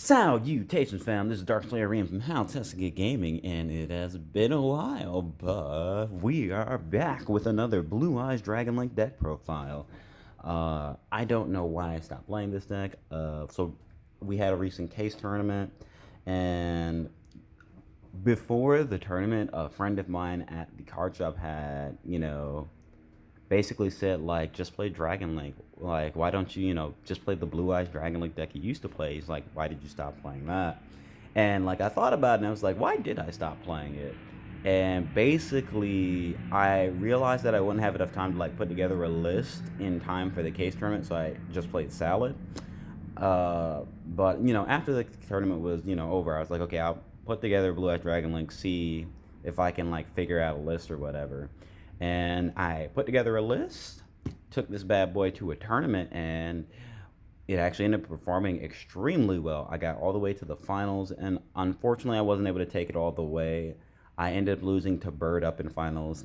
Salutations, fam. This is Dark Slayer Arim from HaltessiaGaming, and it has been a while, but we are back with another Blue Eyes Dragon Link deck profile. I don't know why I stopped playing this deck. So we had a recent case tournament, and before the tournament, a friend of mine at the card shop had, basically said, like, just play Dragon Link. Like, why don't you, just play the Blue Eyes Dragon Link deck you used to play? He's like, why did you stop playing that? And, like, I thought about it and I was like, why did I stop playing it? And basically, I realized that I wouldn't have enough time to, like, put together a list in time for the case tournament, so I just played Salad. But, after the tournament was, over, I was like, okay, I'll put together Blue Eyes Dragon Link, see if I can, like, figure out a list or whatever. And I put together a list, took this bad boy to a tournament, and it actually ended up performing extremely well. I got all the way to the finals, and unfortunately, I wasn't able to take it all the way. I ended up losing to Bird up in finals.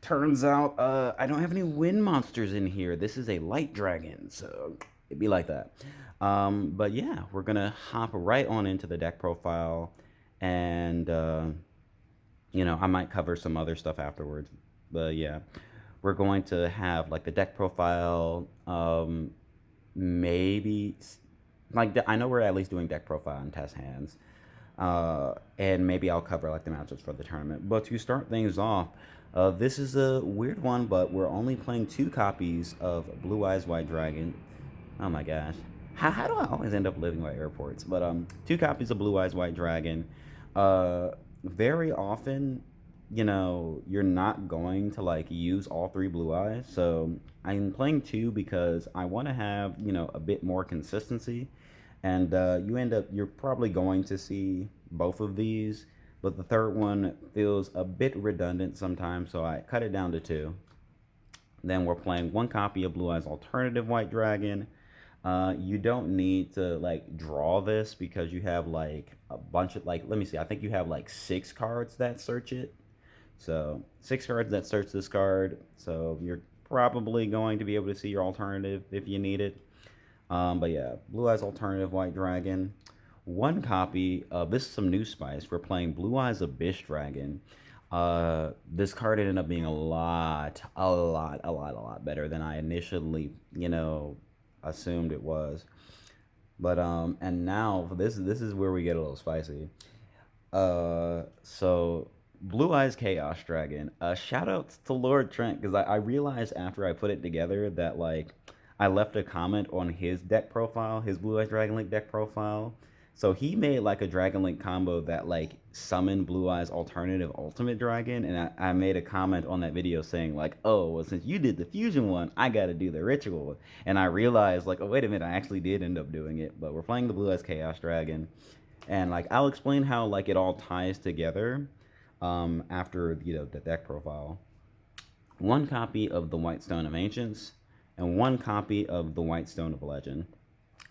Turns out I don't have any wind monsters in here. This is a light dragon, so it'd be like that. But yeah, we're gonna hop right on into the deck profile, and I might cover some other stuff afterwards. But yeah, we're going to have like the deck profile. Maybe like I know we're at least doing deck profile and test hands. And maybe I'll cover like the matchups for the tournament. But to start things off, this is a weird one, but we're only playing 2 copies of Blue Eyes White Dragon. Oh my gosh. How do I always end up living by airports? But 2 copies of Blue Eyes White Dragon. Very often, you're not going to like use all 3 Blue Eyes. So I'm playing 2 because I want to have, a bit more consistency. And you're probably going to see both of these, but the third one feels a bit redundant sometimes, so I cut it down to 2. Then we're playing 1 copy of Blue Eyes Alternative White Dragon. You don't need to like draw this because you have like a bunch of like, let me see, I think you have like 6 cards that search it. So 6 cards that search this card. So you're probably going to be able to see your alternative if you need it. But yeah, Blue Eyes Alternative White Dragon. 1 copy of, this is some new spice. We're playing Blue Eyes Abyss Dragon. This card ended up being a lot better than I initially, assumed it was. But and now this is where we get a little spicy. So Blue Eyes Chaos Dragon. Shout out to Lord Trent because I realized after I put it together that like I left a comment on his deck profile, his Blue Eyes Dragon Link deck profile. So he made like a Dragon Link combo that like summoned Blue Eyes Alternative Ultimate Dragon, and I made a comment on that video saying like, oh, well, since you did the fusion one, I got to do the ritual. And I realized like, oh wait a minute, I actually did end up doing it. But we're playing the Blue Eyes Chaos Dragon, and like I'll explain how like it all ties together after the deck profile. 1 copy of the White Stone of Ancients, and 1 copy of the White Stone of Legend.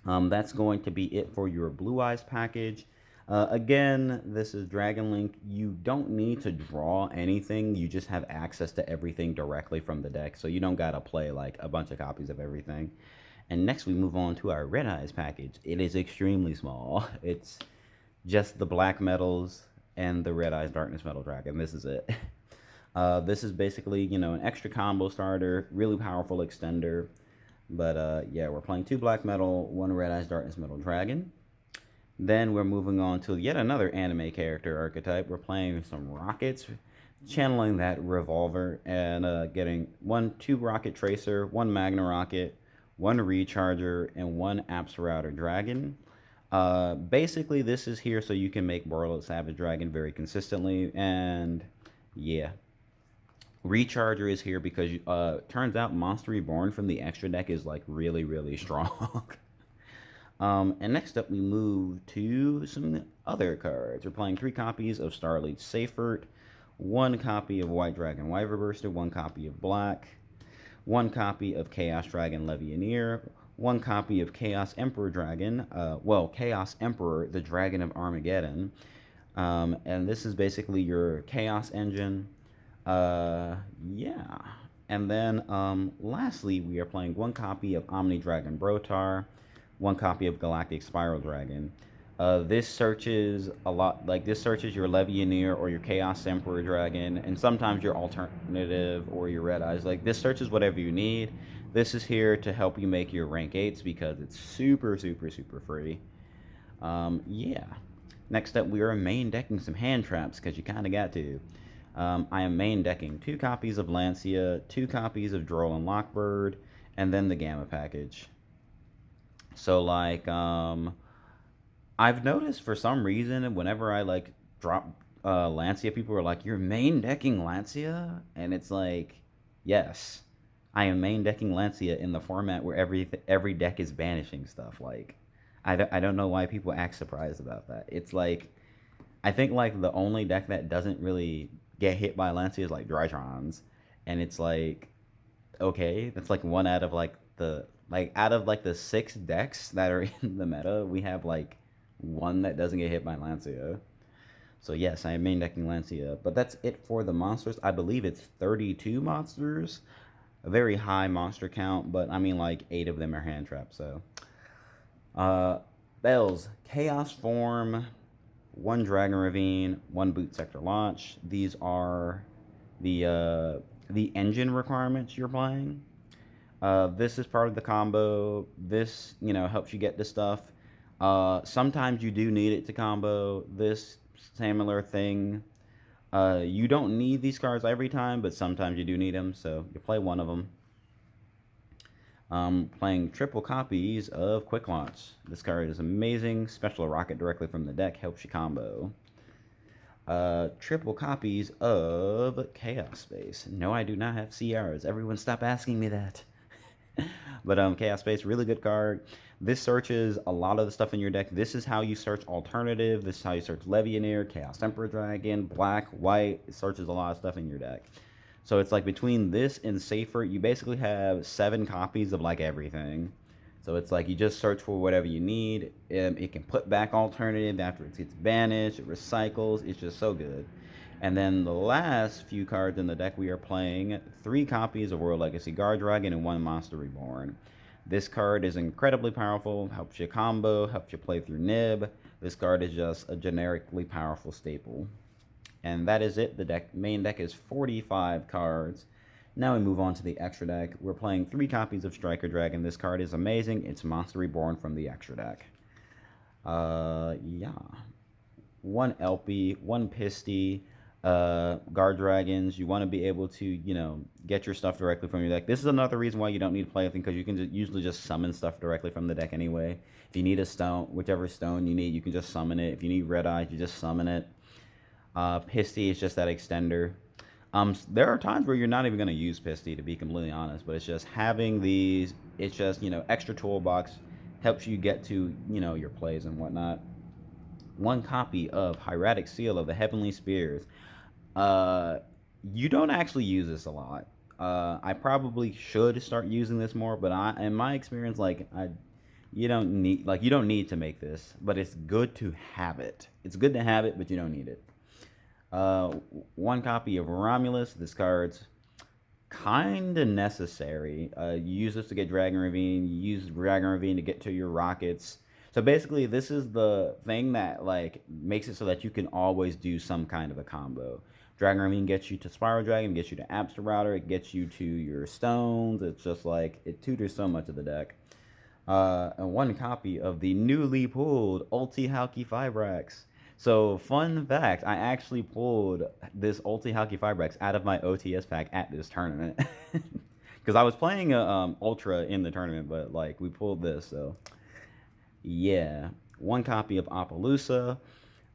That's going to be it for your Blue Eyes package. Again, this is Dragon Link. You don't need to draw anything. You just have access to everything directly from the deck, so you don't gotta play like a bunch of copies of everything. And next we move on to our Red Eyes package. It is extremely small. It's just the black metals and the Red Eyes Darkness Metal Dragon. This is it. This is basically, an extra combo starter, really powerful extender. But yeah, we're playing 2 black metal, 1 Red Eyes Darkness Metal Dragon. Then we're moving on to yet another anime character archetype. We're playing some rockets, channeling that revolver, and getting 2 Rokket Tracer, 1 Magnarokket, 1 Recharger, and 1 Absorouter Dragon. Basically, this is here so you can make Borreload Savage Dragon very consistently, and yeah. Recharger is here because turns out Monster Reborn from the extra deck is like really strong. And next up we move to some other cards. We're playing 3 copies of Starliege Seyfert, 1 copy of White Dragon Wyverburster, 1 copy of Black, 1 copy of Chaos Dragon Levianeer, 1 copy of Chaos Emperor Dragon, Chaos Emperor, the Dragon of Armageddon. And this is basically your Chaos engine. Yeah. And then lastly, we are playing 1 copy of Omni Dragon Brotaur, one copy of Galactic Spiral Dragon. This searches a lot, like this searches your Levianeer or your Chaos Emperor Dragon, and sometimes your alternative or your Red Eyes. Like this searches whatever you need. This is here to help you make your rank 8s because it's super, super, super free. Yeah. Next up, we are main decking some hand traps because you kind of got to. I am main decking 2 copies of Lancea, 2 copies of Droll and Lockbird, and then the Gamma package. So like, I've noticed for some reason whenever I like drop Lancea, people are like, "You're main decking Lancea," and it's like, yes, I am main decking Lancea in the format where every deck is banishing stuff. Like, I don't know why people act surprised about that. It's like, I think like the only deck that doesn't really get hit by Lancea is like Drytrons, and it's like, okay, that's like one out of like the 6 decks that are in the meta, we have like one that doesn't get hit by Lancea. So yes, I am main decking Lancea, but that's it for the monsters. I believe it's 32 monsters, a very high monster count, but I mean like 8 of them are hand traps. So, Bells, Chaos Form, 1 Dragon Ravine, 1 Boot Sector Launch. These are the engine requirements you're playing. This is part of the combo. This, helps you get the stuff. Sometimes you do need it to combo. This similar thing. You don't need these cards every time, but sometimes you do need them, so you play one of them. Playing triple copies of Quick Launch. This card is amazing. Special rocket directly from the deck helps you combo. Triple copies of Chaos Space. No, I do not have CRs. Everyone stop asking me that. But Chaos Space, really good card. This searches a lot of the stuff in your deck. This is how you search alternative. This is how you search Levianeer, Chaos Emperor Dragon, black, white. It searches a lot of stuff in your deck. So it's like between this and Seyfert, you basically have 7 copies of like everything. So it's like you just search for whatever you need. It can put back alternative after it gets banished. It recycles. It's just so good. And then the last few cards in the deck, we are playing 3 copies of World Legacy Guard Dragon and 1 Monster Reborn. This card is incredibly powerful, helps you combo, helps you play through Nib. This card is just a generically powerful staple. And that is it. The main deck is 45 cards. Now we move on to the extra deck. We're playing 3 copies of Striker Dragon. This card is amazing. It's Monster Reborn from the extra deck. Yeah. 1 LP, 1 Pisty, Guard Dragons. You want to be able to, get your stuff directly from your deck. This is another reason why you don't need to play with them, because you can usually just summon stuff directly from the deck anyway. If you need a stone, whichever stone you need, you can just summon it. If you need Red Eyes, you just summon it. Pisty is just that extender. There are times where you're not even going to use Pisty, to be completely honest, but it's just having these, it's just, extra toolbox, helps you get to, your plays and whatnot. 1 copy of Hieratic Seal of the Heavenly Spears. You don't actually use this a lot. I probably should start using this more, but in my experience, you don't need to make this, but it's good to have it. It's good to have it, but you don't need it. 1 copy of Romulus. This card's kind of necessary. You use this to get Dragon Ravine. You use Dragon Ravine to get to your rockets. So basically, this is the thing that makes it so that you can always do some kind of a combo. Dragon Ravine gets you to Spiral Dragon, gets you to Absorouter, it gets you to your stones. It's just it tutors so much of the deck. And 1 copy of the newly pulled Ulti Halki Fibrax. So, fun fact, I actually pulled this Ulti Halki Fibrax out of my OTS pack at this tournament. Because I was playing Ultra in the tournament, but we pulled this, so yeah. 1 copy of Appaloosa.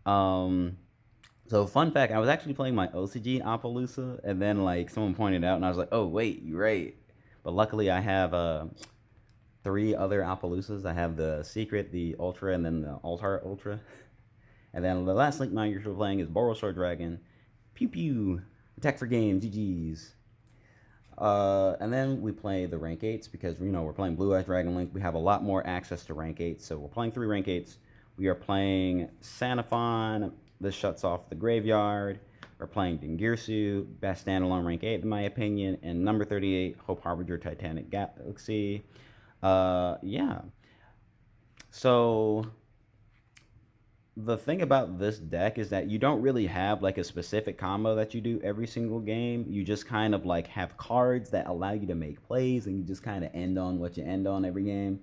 So, fun fact, I was actually playing my OCG Appaloosa, and then someone pointed out, and I was like, oh wait, you're right. But luckily I have 3 other Appaloosas. I have the Secret, the Ultra, and then the Altar Ultra. And then the last Link Miner we're playing is Brotaur Dragon. Pew pew. Attack for game. GG's. And then we play the rank 8s because, we're playing Blue Eyes Dragon Link. We have a lot more access to rank 8s. So we're playing 3 rank 8s. We are playing Sanaphon. This shuts off the graveyard. We're playing Dingirsu. Best standalone rank 8 in my opinion. And number 38, Hope Harbinger Titanic Galaxy. Yeah. So the thing about this deck is that you don't really have like a specific combo that you do every single game. You just kind of like have cards that allow you to make plays, and you just kind of end on what you end on every game.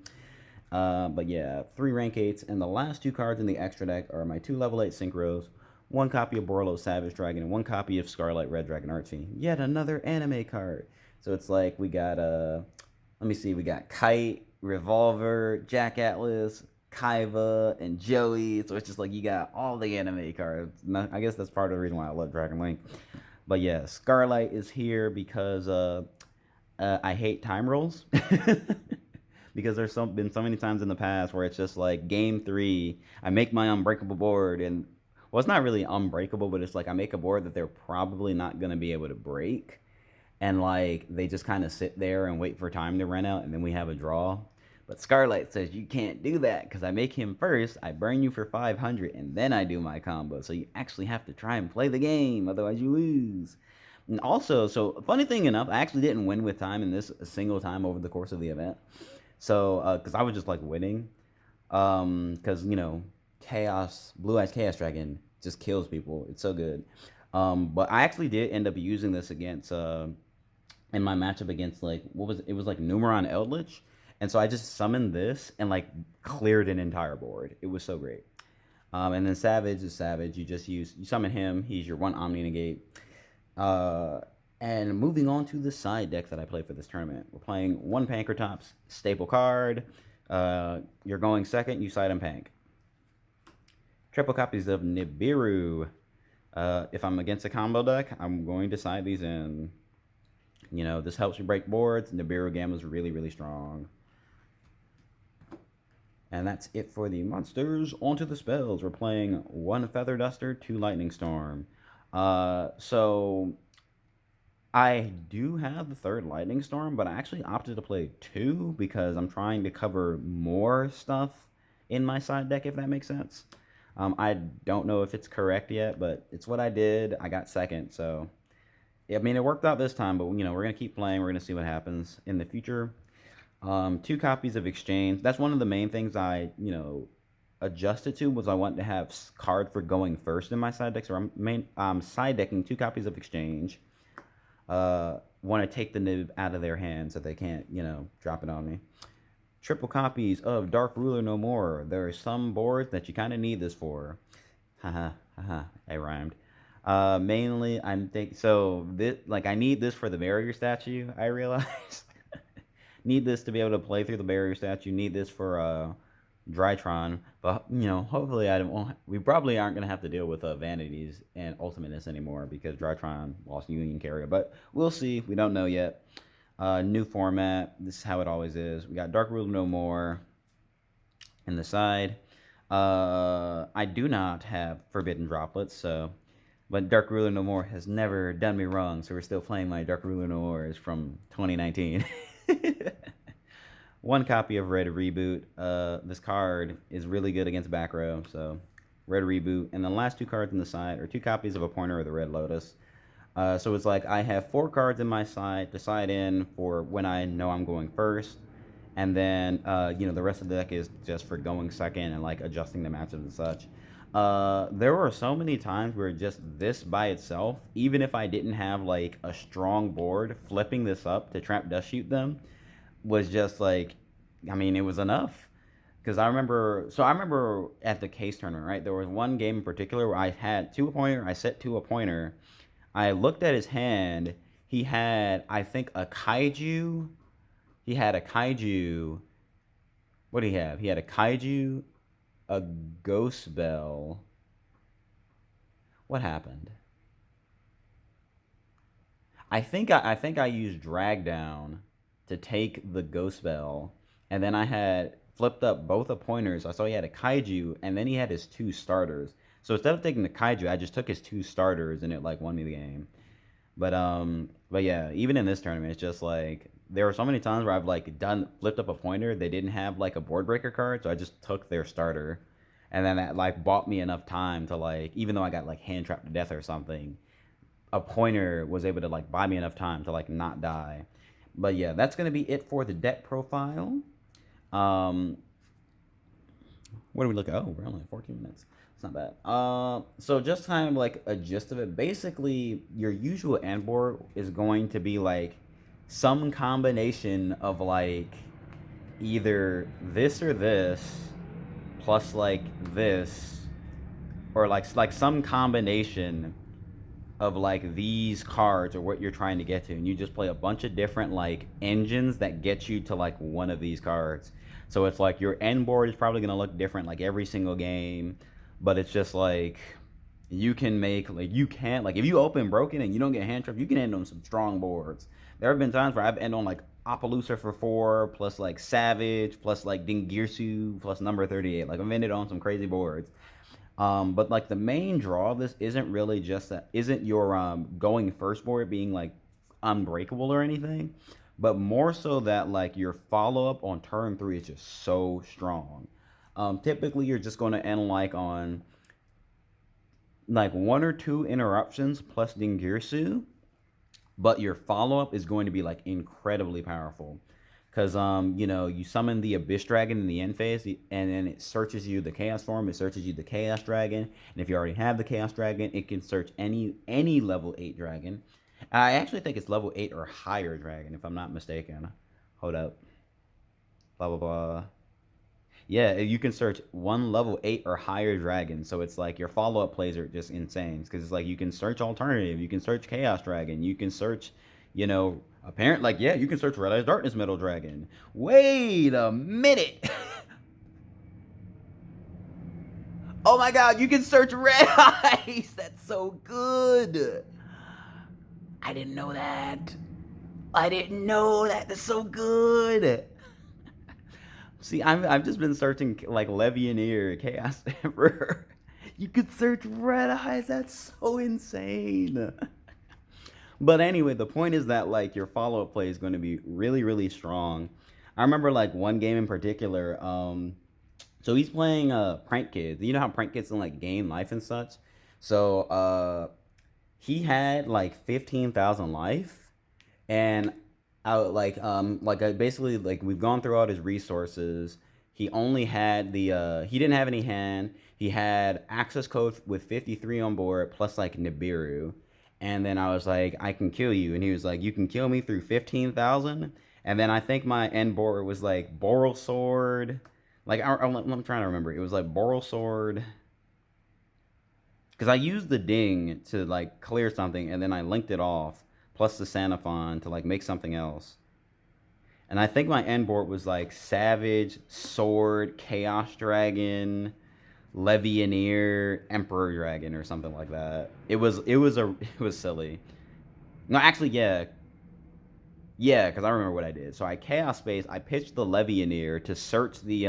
But yeah, 3 rank 8s, and the last 2 cards in the extra deck are my 2 level 8 synchros, 1 copy of Borlo Savage Dragon, and 1 copy of Starlight Red Dragon Archfiend. Yet another anime card. So it's like we got let me see, we got Kite, Revolver, Jack Atlas, Kaiba, and Joey. So it's just like you got all the anime cards. I guess that's part of the reason why I love Dragon Link. But yeah, Starlight is here because I hate time rolls. Because there's been so many times in the past where it's just like game 3, I make my unbreakable board, and well, it's not really unbreakable, but it's like I make a board that they're probably not gonna be able to break, and like they just kind of sit there and wait for time to run out, and then we have a draw. But Scarlight says you can't do that because I make him first, I burn you for 500, and then I do my combo. So you actually have to try and play the game, otherwise you lose. And also, so funny thing enough, I actually didn't win with time in this a single time over the course of the event. So, because I was just like winning, because you know, Blue Eyes Chaos Dragon just kills people. It's so good. But I actually did end up using this against in my matchup against like what was it? It was like Numeron Eldritch, and so I just summoned this and like cleared an entire board. It was so great. And then Savage is Savage. You summon him. He's your 1 Omni negate. And moving on to the side deck that I play for this tournament, we're playing 1 Pankratops, staple card. You're going second, you side and Pank. Triple copies of Nibiru. If I'm against a combo deck, I'm going to side these in. You know, this helps you break boards. Nibiru Gamma is really, really strong. And that's it for the monsters. On to the spells. We're playing 1 Feather Duster, 2 Lightning Storm. So I do have the 3rd Lightning Storm, but I actually opted to play 2 because I'm trying to cover more stuff in my side deck, if that makes sense. I don't know if it's correct yet, but it's what I did. I got second, so I mean, it worked out this time, but you know, we're gonna keep playing. We're gonna see what happens in the future. 2 copies of Exchange. That's one of the main things I, you know, adjusted to, was I want to have card for going first in my side deck. So I'm side decking 2 copies of Exchange. Want to take the nib out of their hand so they can't, you know, drop it on me. Triple copies of Dark Ruler No More. There are some boards that you kind of need this for. Haha, haha, I rhymed. Mainly, so this, like, I need this for the barrier statue, I realize. Need this to be able to play through the barrier statue. Need this for, Drytron, but you know, hopefully we probably aren't gonna have to deal with vanities and ultimateness anymore because Drytron lost Union Carrier, but we'll see. We don't know yet. New format. This is how it always is. We got Dark Ruler No More in the side. I do not have Forbidden Droplets, but Dark Ruler No More has never done me wrong, so we're still playing my Dark Ruler No More from 2019. 1 copy of Red Reboot. This card is really good against back row, so Red Reboot. And the last 2 cards in the side are 2 copies of a Pointer of the Red Lotus. So it's like I have 4 cards in my side to side in for when I know I'm going first. And then, you know, the rest of the deck is just for going second and like adjusting the matchups and such. There were so many times where just this by itself, even if I didn't have like a strong board, flipping this up to trap dust shoot them was just like, I mean, it was enough. Because I remember at the case tournament, right? There was one game in particular where I had I set to a pointer. I looked at his hand. He had, I think, a kaiju. He had a kaiju. What did he have? He had a kaiju, a ghost bell. What happened? I think I used drag down to take the ghost bell, and then I had flipped up both the pointers. I saw he had a kaiju, and then he had his 2 starters. So instead of taking the kaiju, I just took his 2 starters, and it like won me the game. But yeah, even in this tournament, it's just like there were so many times where I've like flipped up a pointer. They didn't have like a board breaker card, so I just took their starter, and then that like bought me enough time to like, even though I got like hand trapped to death or something, a pointer was able to like buy me enough time to like not die. But yeah, that's gonna be it for the deck profile. What do we look at? Oh, we're only at 14 minutes. It's not bad. So just kind of like a gist of it. Basically, your usual end board is going to be like some combination of like either this or this plus like this, or like some combination of like these cards or what you're trying to get to, and you just play a bunch of different like engines that get you to like one of these cards. So it's like your end board is probably going to look different like every single game, but it's just like you can make like you can't like if you open broken and you don't get hand trapped, you can end on some strong boards. There have been times where I've ended on like Appaloosa for 4 plus like Savage plus like Dingirsu plus number 38. Like I've ended on some crazy boards. But like the main draw of this isn't really just that, isn't your going first board being like unbreakable or anything, but more so that like your follow up on turn 3 is just so strong. Typically you're just going to end like on like 1 or 2 interruptions plus Dingirsu, but your follow up is going to be like incredibly powerful. Because you know, you summon the Abyss Dragon in the end phase, and then it searches you the Chaos form. It searches you the Chaos Dragon, and if you already have the Chaos Dragon, it can search any level 8 dragon. I actually think it's level 8 or higher dragon, if I'm not mistaken. Hold up. Blah blah blah. Yeah, you can search one level 8 or higher dragon. So it's like your follow up plays are just insane. Because it's like you can search alternative, you can search Chaos Dragon, you can search, you know, apparent like yeah, you can search Red Eyes Darkness Metal Dragon. Wait a minute. Oh my god, you can search Red Eyes. That's so good. I didn't know that. I didn't know that. That's so good. See, I've just been searching like Levianeer, Chaos Emperor. You could search Red Eyes. That's so insane. But anyway, the point is that like your follow up play is going to be really really strong. I remember like one game in particular. So he's playing Prank Kids. You know how Prank Kids can like gain life and such. So he had like 15,000 life, and I basically like we've gone through all his resources. He only had the he didn't have any hand. He had access code with 53 on board plus like Nibiru. And then I was like, I can kill you. And he was like, you can kill me through 15,000. And then I think my end board was like Boral Sword. Like, I'm trying to remember. It was like Boral Sword. Because I used the ding to like clear something, and then I linked it off, plus the Sanaphon to like make something else. And I think my end board was like Savage, Sword, Chaos Dragon, Levianeer, Emperor Dragon, or something like that. It was silly. No, actually, yeah. Yeah, because I remember what I did. So I Chaos Space, I pitched the Levianeer to search the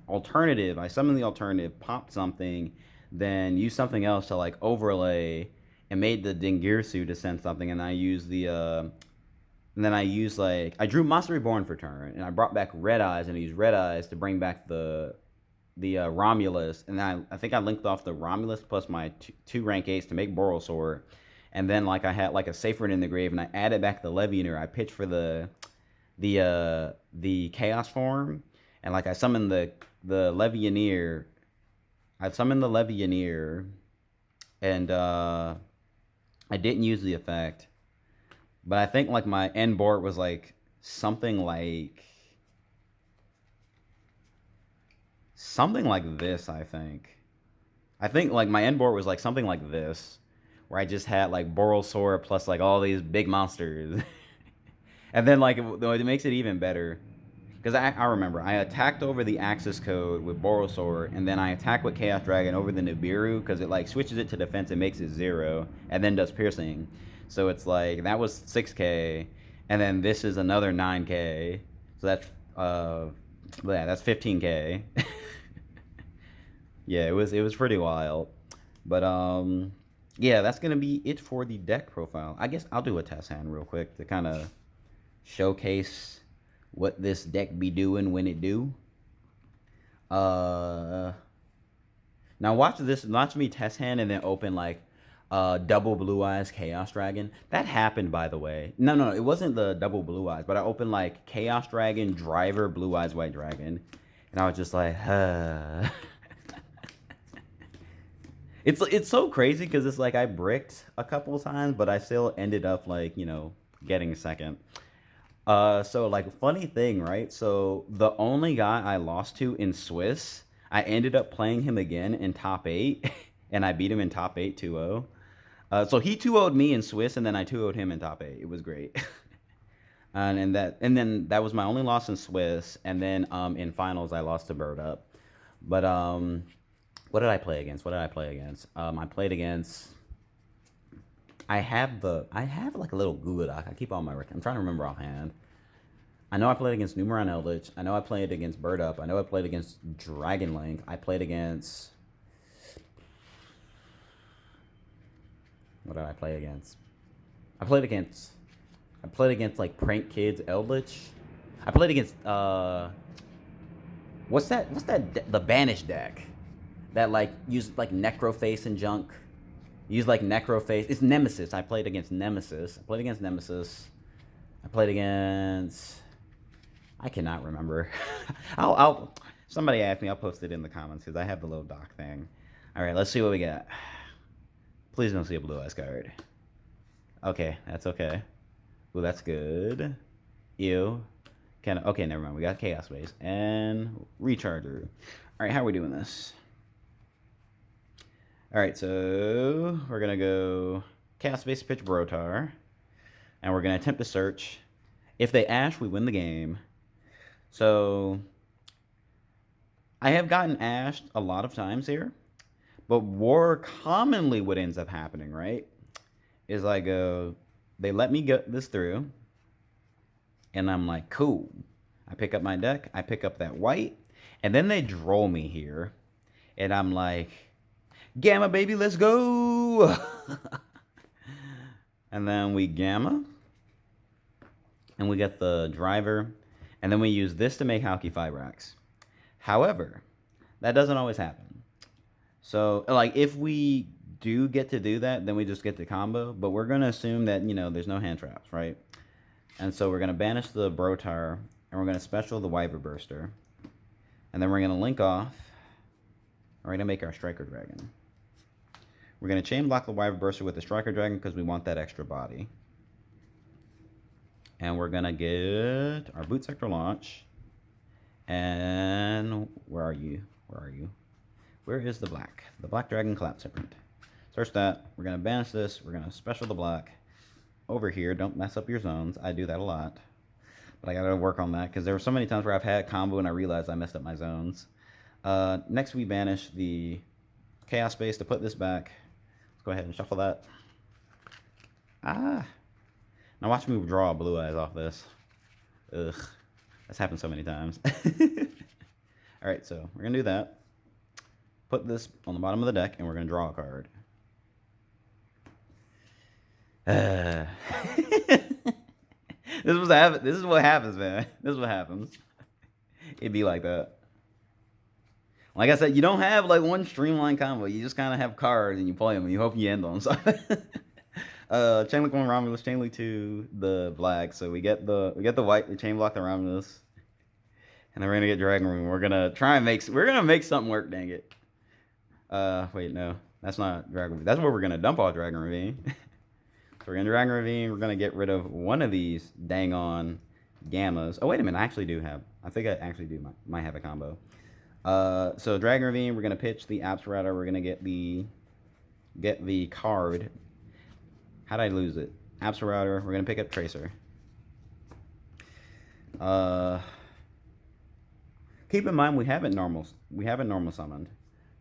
alternative. I summoned the alternative, popped something, then used something else to like overlay, and made the Dingirsu to send something, and I used the and then I used like I drew Monster Reborn for turn, and I brought back Red Eyes, and I used Red Eyes to bring back the Romulus, and then I think I linked off the Romulus plus my two rank 8s to make Boral Sword, and then like I had like a Seyfert in the grave, and I added back the Levianeer. I pitched for the Chaos form, and like I summoned the Levianeer. I summoned the Levianeer, and I didn't use the effect, but I think like my end board was like something like this. I think like my end board was like something like this, where I just had like Boral Sword plus like all these big monsters. And then like it makes it even better, because I remember I attacked over the access code with Boral Sword, and then I attack with Chaos Dragon over the Nibiru, because it like switches it to defense and makes it 0, and then does piercing. So it's like that was 6k, and then this is another 9k. So that's yeah, that's 15k. Yeah, it was pretty wild. But yeah, that's gonna be it for the deck profile. I guess I'll do a test hand real quick to kind of showcase what this deck be doing when it do. Now watch this. Watch me test hand and then open like double Blue Eyes Chaos Dragon. That happened, by the way. No, it wasn't the double Blue Eyes, but I opened like Chaos Dragon, Driver, Blue Eyes White Dragon. And I was just like, It's so crazy because it's like I bricked a couple times, but I still ended up like, getting second. So like funny thing, right? So the only guy I lost to in Swiss, I ended up playing him again in top eight, and I beat him in top 8 2-0. So he 2-0'd me in Swiss, and then I 2-0'd him in top eight. It was great. And then that was my only loss in Swiss, and then in finals I lost to Bird Up. But what did I play against? What did I play against? I played against. I have like a little Google Doc. I keep all my. I'm trying to remember offhand. I know I played against Numeron Eldritch. I know I played against Bird Up. I know I played against Dragon Link. I played against. What did I play against? I played against. I played against like Prank Kids Eldritch. I played against what's that? The Banish deck that like used like Necroface and junk. Use like Necroface. It's Nemesis. I played against Nemesis. I played against. I cannot remember. I'll. Somebody asked me. I'll post it in the comments because I have the little doc thing. All right, let's see what we got. Please don't see a blue eyes card. Okay, that's okay. Well, that's good. Ew. Okay, never mind. We got Chaos Base and Recharger. All right, how are we doing this? All right, so we're going to go Chaos Base pitch Brotaur. And we're going to attempt to search. If they ash, we win the game. So I have gotten ashed a lot of times here. But more commonly what ends up happening, right, is I go, they let me get this through. And I'm like, cool. I pick up my deck. I pick up that white. And then they draw me here. And I'm like, Gamma, baby, let's go. And then we Gamma. And we get the driver. And then we use this to make Halki Fibrax. However, that doesn't always happen. So, like, if we do get to do that, then we just get the combo. But we're going to assume that, there's no hand traps, right? And so we're going to banish the Brotaur. And we're going to special the Wyverburster. And then we're going to link off. We're going to make our Striker Dragon. We're going to chain block the Wyverburster with the Striker Dragon because we want that extra body. And we're going to get our Boot Sector launch. And where are you? Where is the black? The Black Dragon Collapservent. Search that. We're going to banish this. We're going to special the black. Over here, don't mess up your zones. I do that a lot. But I got to work on that because there were so many times where I've had combo and I realized I messed up my zones. Next, we banish the Chaos Space to put this back. Let's go ahead and shuffle that. Now watch me draw blue eyes off this. Ugh. That's happened so many times. Alright, so we're going to do that. Put this on the bottom of the deck, and we're going to draw a card. This is what happens, man. This is what happens. It'd be like that. Like I said, you don't have like one streamlined combo. You just kind of have cards and you play them and you hope you end on something. Chain link 1 Romulus, chain link 2 the black. So we get the white, we chain block the Romulus. And then we're gonna get Dragon Room. We're gonna make something work, dang it. Wait, no. That's not Dragon Ravine. That's where we're gonna dump all Dragon Ravine. So we're gonna Dragon Ravine, we're gonna get rid of one of these dang on gammas. Oh wait a minute, I think I actually might have a combo. So Dragon Ravine, we're gonna pitch the Absorouter. We're gonna get the card. How'd I lose it? Absorouter. We're gonna pick up Tracer. Keep in mind we haven't normal summoned.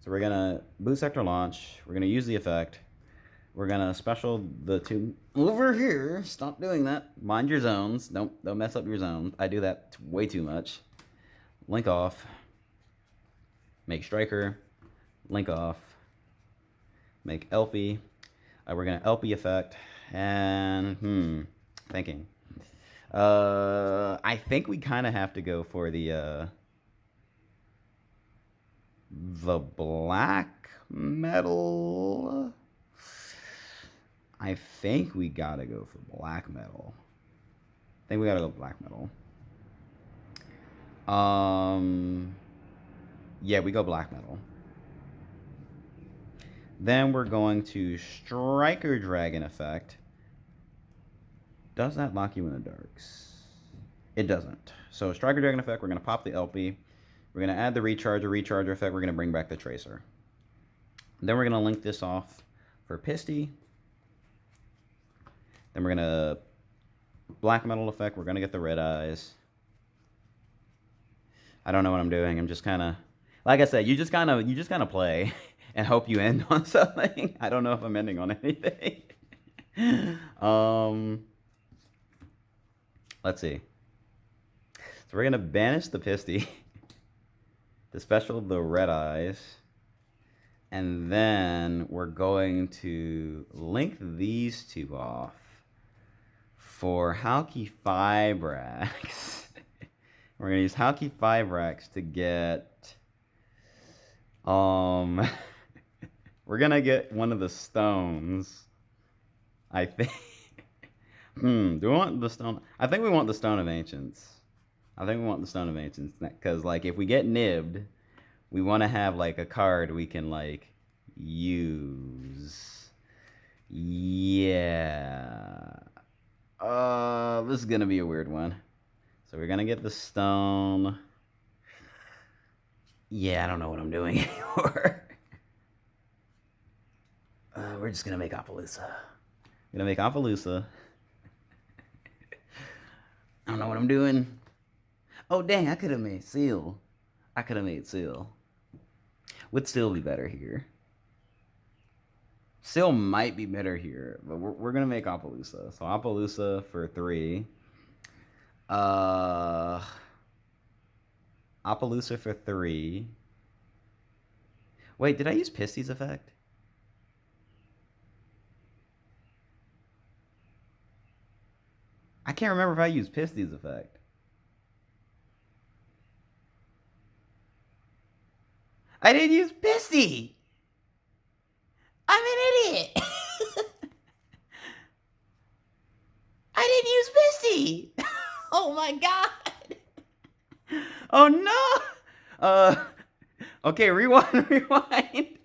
So we're gonna Boot Sector launch. We're gonna use the effect. We're gonna special the two over here. Stop doing that. Mind your zones. Don't mess up your zones. I do that way too much. Link off. Make Striker, link off, make LP. We're gonna LP effect, and thinking. I think we kind of have to go for the black metal. I think we gotta go for black metal. I think we gotta go black metal. Yeah, we go black metal. Then we're going to Striker Dragon effect. Does that lock you in the darks? It doesn't. So Striker Dragon effect, we're going to pop the LP. We're going to add the Recharger effect. We're going to bring back the Tracer. Then we're going to link this off for Pisty. Then we're going to black metal effect. We're going to get the red eyes. I don't know what I'm doing. I'm just kind of, like I said, you just kind of play and hope you end on something. I don't know if I'm ending on anything. Let's see. So we're going to banish the Pisty. To special the red eyes. And then we're going to link these two off for Halki Fibrax. We're going to use Halki Fibrax to get... we're going to get one of the stones. I think... do we want the stone? I think we want the Stone of Ancients. Because, like, if we get nibbed, we want to have, like, a card we can, like, use. Yeah. This is going to be a weird one. So we're going to get the stone. Yeah, I don't know what I'm doing anymore. We're just going to make Appaloosa. I don't know what I'm doing. Oh, dang, I could have made Seal. Would Seal be better here? Seal might be better here, but we're going to make Appaloosa. So Appaloosa for 3. Appaloosa for 3. Wait, did I use Pisty's effect? I can't remember if I used Pisty's effect. I didn't use Pisty! I'm an idiot! I didn't use Pisty! Oh my god! Oh no! Okay, rewind.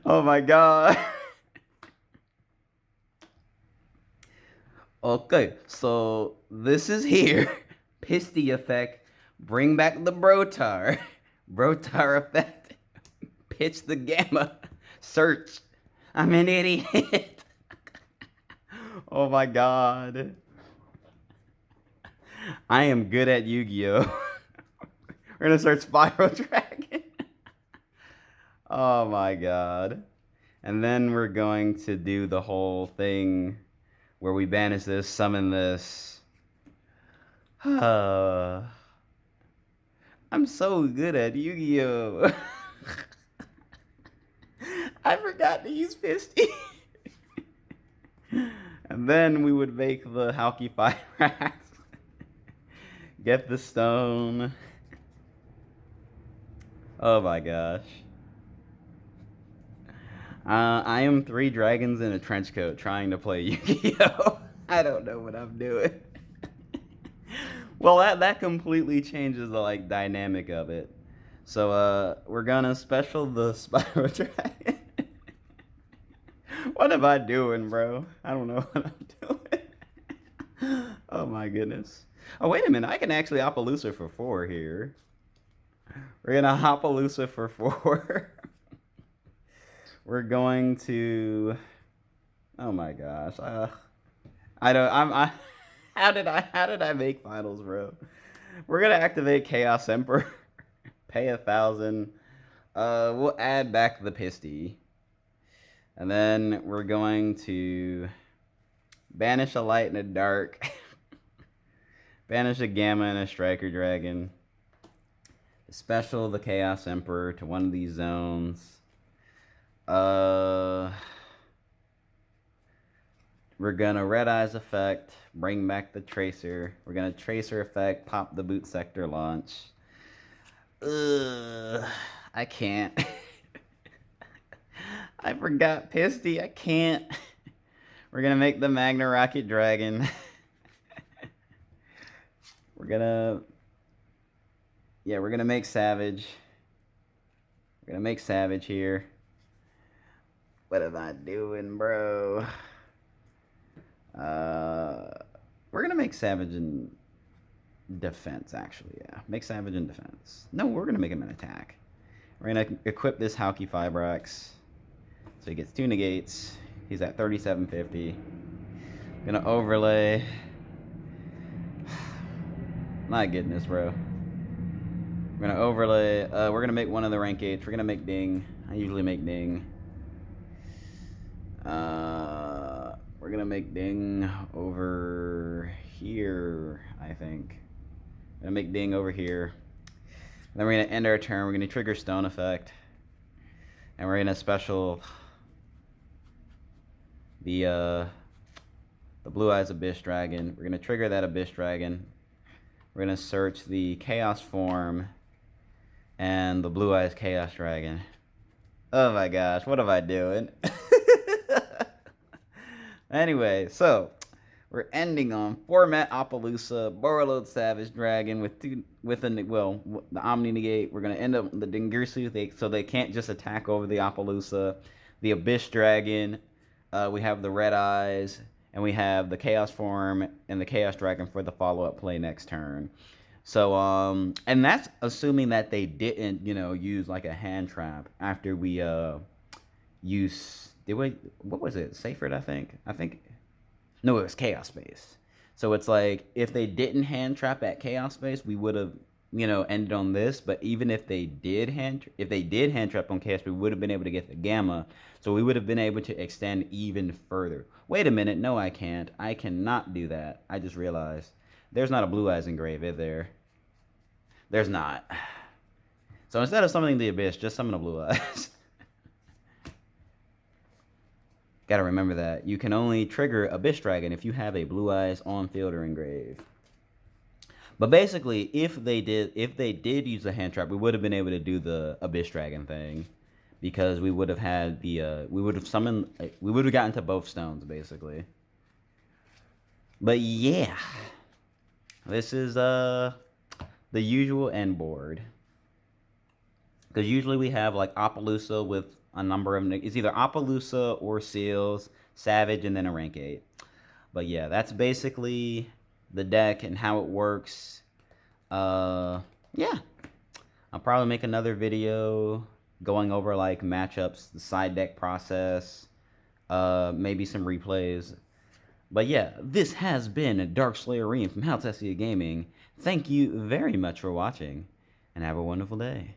Oh my god. Okay, so this is here. Pisty effect. Bring back the Brotaur. Brotaur effect. Pitch the gamma. Search. I'm an idiot. Oh my god. I am good at Yu-Gi-Oh. We're gonna search Spyro Dragon. Oh my god. And then we're going to do the whole thing where we banish this, summon this. I'm so good at Yu-Gi-Oh. I forgot to use Pisty. And then we would make the Halki Fibrax. Get the stone. Oh my gosh. I am 3 dragons in a trench coat trying to play Yu-Gi-Oh! I don't know what I'm doing. Well, that completely changes the, like, dynamic of it. So, we're gonna special the Spyro Dragon. What am I doing, bro? I don't know what I'm doing. Oh my goodness. Oh, wait a minute. I can actually Appaloosa for 4 here. We're gonna Appaloosa for 4. We're going to... Oh my gosh. How did I make finals, bro? We're gonna activate Chaos Emperor. Pay 1,000. We'll add back the Pisty. And then we're going to banish a light and a dark. Banish a gamma and a striker dragon. Special the Chaos Emperor to one of these zones. We're gonna Red Eyes effect, bring back the Tracer. We're gonna Tracer effect, pop the Boot Sector launch. I can't. I forgot Pisty. I can't. We're gonna make the Magnarokket Dragon. We're gonna, yeah, we're gonna make Savage. We're gonna make Savage here. What am I doing, bro? We're gonna make Savage in defense, actually, yeah. Make Savage in defense. No, we're gonna make him an attack. We're gonna equip this Halki Fibrax. So he gets 2 negates. He's at 3750. Gonna overlay. My goodness, bro. We're gonna overlay. We're gonna make one of the rank 8s. We're gonna make Ding. I usually make Ding. We're gonna make Ding over here, I think. We're gonna make Ding over here. And then we're gonna end our turn. We're gonna trigger Stone Effect. And we're gonna special the Blue Eyes Abyss Dragon. We're gonna trigger that Abyss Dragon. We're gonna search the Chaos form and the Blue Eyes Chaos Dragon. Oh my gosh, what am I doing? Anyway, so we're ending on format Appaloosa, Borreload Savage Dragon with the Omni negate. We're gonna end up the Dingirsu, so they can't just attack over the Appaloosa. The Abyss Dragon. We have the Red Eyes, and we have the Chaos form and the Chaos Dragon for the follow-up play next turn. So, and that's assuming that they didn't, use like a hand trap after we what was it? Seyfert, I think. No, it was Chaos Space. So it's like, if they didn't hand trap at Chaos Space, we would have, ended on this. But even if they did hand trap on Chaos, we would have been able to get the Gamma. So we would have been able to extend even further. Wait a minute. No, I can't. I cannot do that. I just realized. There's not a Blue Eyes engrave, is there? There's not. So instead of summoning the Abyss, just summon a Blue Eyes. Gotta remember that. You can only trigger Abyss Dragon if you have a Blue Eyes on field or engrave. But basically, if they did use the hand trap, we would have been able to do the Abyss Dragon thing. Because we would have had the, we would have gotten to both stones, basically. But yeah. This is, the usual end board. Because usually we have, like, Appaloosa with a number of... It's either Appaloosa or Seals, Savage, and then a rank 8. But yeah, that's basically the deck and how it works. Yeah. I'll probably make another video going over, like, matchups, the side deck process, maybe some replays. But yeah, this has been Darkslayer Arim from HaltessiaGaming. Thank you very much for watching, and have a wonderful day.